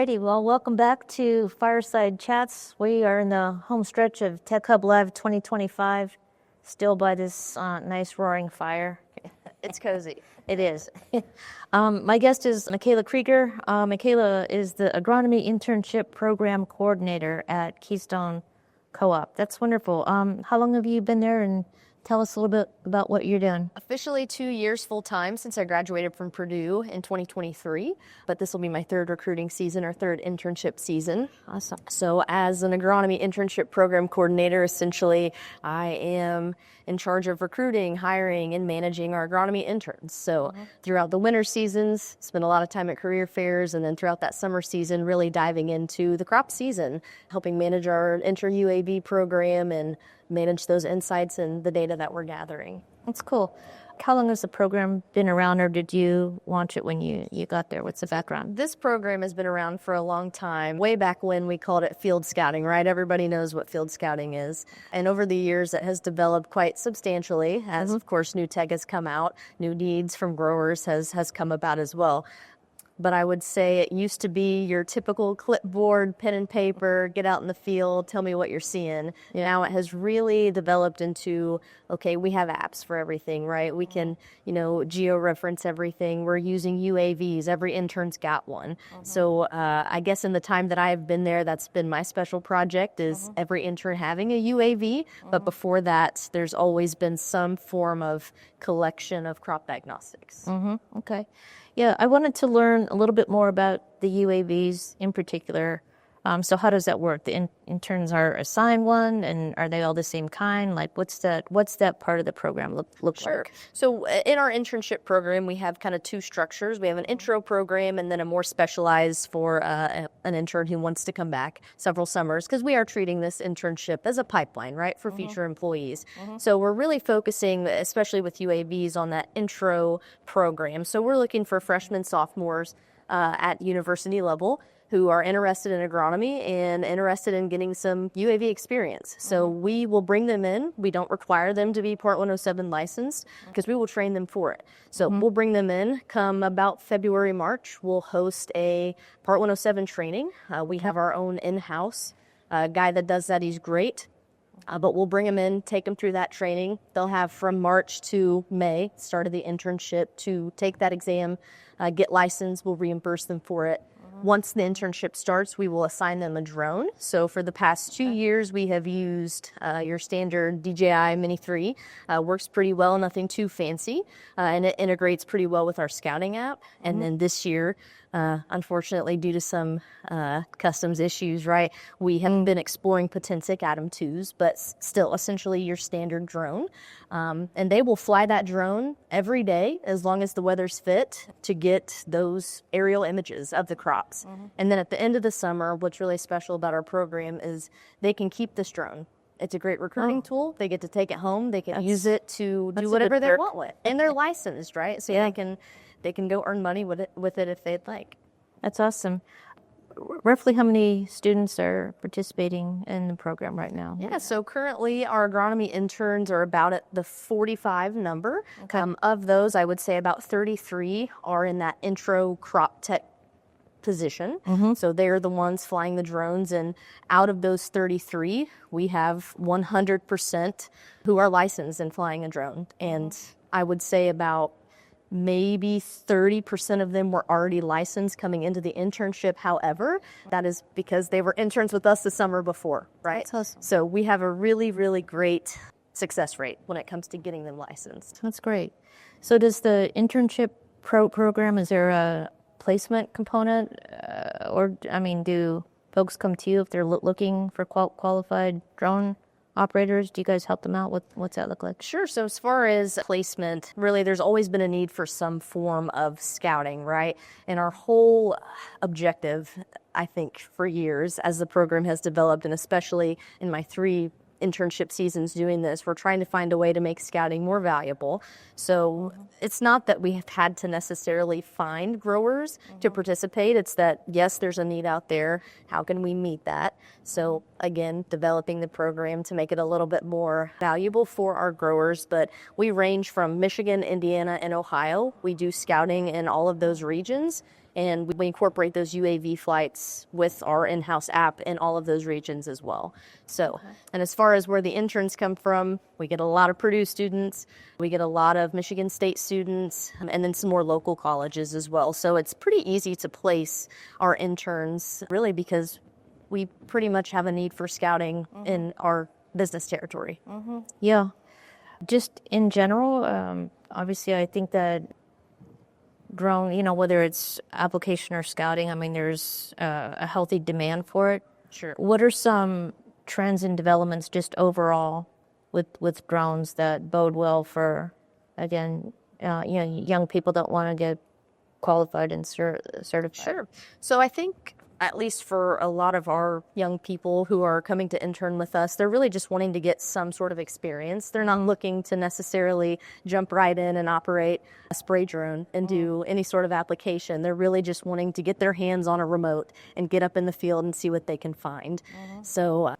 Alrighty, well, welcome back to Fireside Chats. We are in the home stretch of Tech Hub Live 2025, still by this nice roaring fire. It's cozy. It is. My guest is Makala Krieger. Makala is the Agronomy Internship Program Coordinator at Keystone Co-op. That's wonderful. How long have you been there, and tell us a little bit about what you're doing? Officially 2 years full-time since I graduated from Purdue in 2023, but this will be my third recruiting season or third internship season. Awesome. So as an agronomy internship program coordinator, essentially, I am in charge of recruiting, hiring, and managing our agronomy interns. So throughout the winter seasons, spend a lot of time at career fairs, and then throughout that summer season, really diving into the crop season, helping manage our inter-UAB program and manage those insights and the data that we're gathering. That's cool. How long has the program been around, or did you launch it when you got there? What's the background? This program has been around for a long time. Way back when we called it field scouting, right? Everybody knows what field scouting is. And over the years, it has developed quite substantially as, of course, new tech has come out. New needs from growers has come about as well. But I would say it used to be your typical clipboard, pen and paper, get out in the field, tell me what you're seeing. Now it has really developed into, okay, we have apps for everything, right? We can, geo-reference everything. We're using UAVs. Every intern's got one. So I guess in the time that I've been there, that's been my special project is every intern having a UAV. But before that, there's always been some form of collection of crop diagnostics. Okay. Yeah, I wanted to learn a little bit more about the UAVs in particular. So how does that work? The interns are assigned one, and are they all the same kind? Like, what's that part of the program look like? So in our internship program, we have kind of two structures. We have an intro program and then a more specialized for an intern who wants to come back several summers, because we are treating this internship as a pipeline, right, for future employees. So we're really focusing, especially with UAVs, on that intro program. So we're looking for freshmen, sophomores at university level who are interested in agronomy and interested in getting some UAV experience. So we will bring them in. We don't require them to be Part 107 licensed because we will train them for it. So we'll bring them in. Come about February, March, we'll host a Part 107 training. We have our own in-house guy that does that. He's great. But we'll bring them in, take them through that training. They'll have from March to May, start of the internship, to take that exam, get licensed. We'll reimburse them for it. Once the internship starts, we will assign them a drone. So for the past 2 years, we have used your standard DJI Mini 3. Works pretty well, nothing too fancy, and it integrates pretty well with our scouting app. And then this year, unfortunately, due to some customs issues, right, we haven't been exploring Potensic Atom 2s, but still essentially your standard drone. And they will fly that drone every day as long as the weather's fit to get those aerial images of the crops. And then at the end of the summer, what's really special about our program is they can keep this drone. It's a great recruiting tool. They get to take it home. They can use it to do whatever they want with it. And they're licensed, right? So they can go earn money with it if they'd like. That's awesome. Roughly how many students are participating in the program right now? Yeah, so currently our agronomy interns are about at the 45 number. Of those, I would say about 33 are in that intro crop tech position. So they're the ones flying the drones, and out of those 33, we have 100% who are licensed in flying a drone. And I would say about maybe 30% of them were already licensed coming into the internship. However, that is because they were interns with us the summer before, right? That's awesome. So we have a really, really great success rate when it comes to getting them licensed. That's great. So does the internship program, is there a placement component? Do folks come to you if they're looking for qualified drone operators? Do you guys help them out? What's that look like? Sure. So as far as placement, really there's always been a need for some form of scouting, right? And our whole objective, I think, for years as the program has developed, and especially in my 3 internship seasons doing this, we're trying to find a way to make scouting more valuable. So it's not that we have had to necessarily find growers to participate. It's that, yes, there's a need out there. How can we meet that? So again, developing the program to make it a little bit more valuable for our growers. But we range from Michigan, Indiana, and Ohio. We do scouting in all of those regions. And we incorporate those UAV flights with our in-house app in all of those regions as well. So, and as far as where the interns come from, we get a lot of Purdue students, we get a lot of Michigan State students, and then some more local colleges as well. So it's pretty easy to place our interns, really, because we pretty much have a need for scouting in our business territory. Yeah. Just in general, obviously, I think that drone, whether it's application or scouting, I mean, there's a healthy demand for it. Sure. What are some trends and developments just overall with drones that bode well for, again, young people that want to get qualified and certified? Sure. So I think, at least for a lot of our young people who are coming to intern with us, they're really just wanting to get some sort of experience. They're not looking to necessarily jump right in and operate a spray drone and do any sort of application. They're really just wanting to get their hands on a remote and get up in the field and see what they can find. So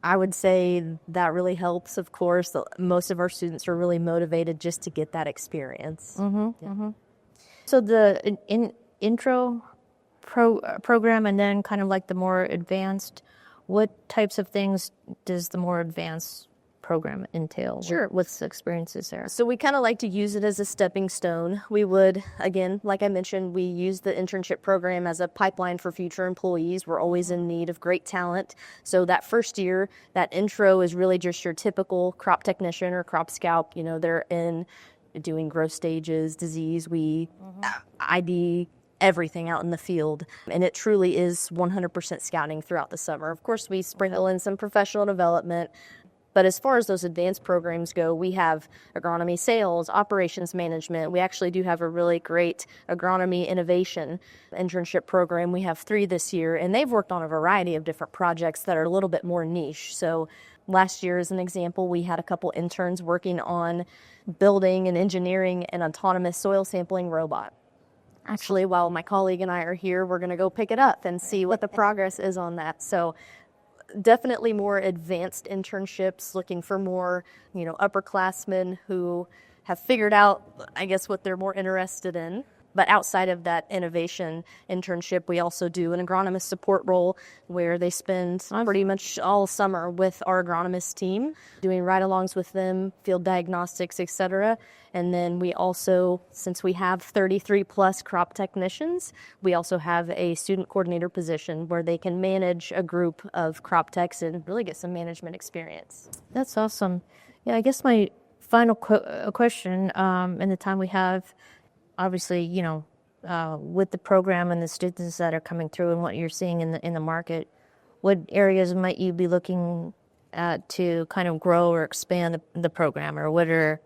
I would say that really helps, of course. Most of our students are really motivated just to get that experience. So the intro program and then kind of like the more advanced, what types of things does the more advanced program entail? Sure. What's the experiences there? So we kind of like to use it as a stepping stone. We would, again, like I mentioned, we use the internship program as a pipeline for future employees. We're always in need of great talent. So that first year, that intro is really just your typical crop technician or crop scout. They're in doing growth stages, disease, weed, ID, everything out in the field. And it truly is 100% scouting throughout the summer. Of course, we sprinkle in some professional development. But as far as those advanced programs go, we have agronomy sales, operations management. We actually do have a really great agronomy innovation internship program. We have 3 this year, and they've worked on a variety of different projects that are a little bit more niche. So last year, as an example, we had a couple interns working on building and engineering an autonomous soil sampling robot. Actually, while my colleague and I are here, we're going to go pick it up and see what the progress is on that. So definitely more advanced internships, looking for more, upperclassmen who have figured out, I guess, what they're more interested in. But outside of that innovation internship, we also do an agronomist support role where they spend pretty much all summer with our agronomist team, doing ride-alongs with them, field diagnostics, etc. And then we also, since we have 33 plus crop technicians, we also have a student coordinator position where they can manage a group of crop techs and really get some management experience. That's awesome. Yeah, I guess my final question in the time we have, obviously, with the program and the students that are coming through and what you're seeing in the market, what areas might you be looking at to kind of grow or expand the program, or what are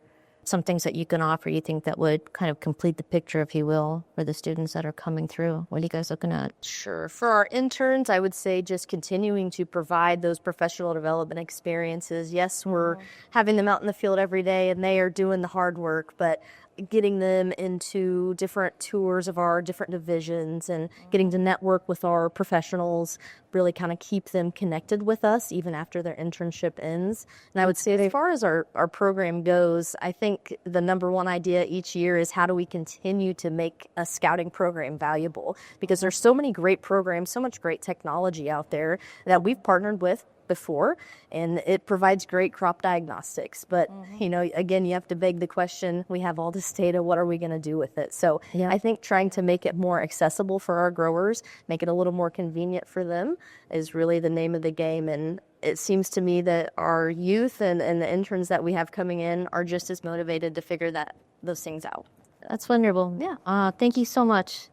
some things that you can offer you think that would kind of complete the picture, if you will, for the students that are coming through? What are you guys looking at? Sure. For our interns, I would say just continuing to provide those professional development experiences. Yes, we're having them out in the field every day and they are doing the hard work, but getting them into different tours of our different divisions and getting to network with our professionals, really kind of keep them connected with us even after their internship ends. And I would say as far as our program goes, I think the number one idea each year is how do we continue to make a scouting program valuable? Because there's so many great programs, so much great technology out there that we've partnered with before, and it provides great crop diagnostics. But, again, you have to beg the question, we have all this data, what are we going to do with it? So I think trying to make it more accessible for our growers, make it a little more convenient for them is really the name of the game. And it seems to me that our youth and the interns that we have coming in are just as motivated to figure those things out. That's wonderful. Yeah. Thank you so much.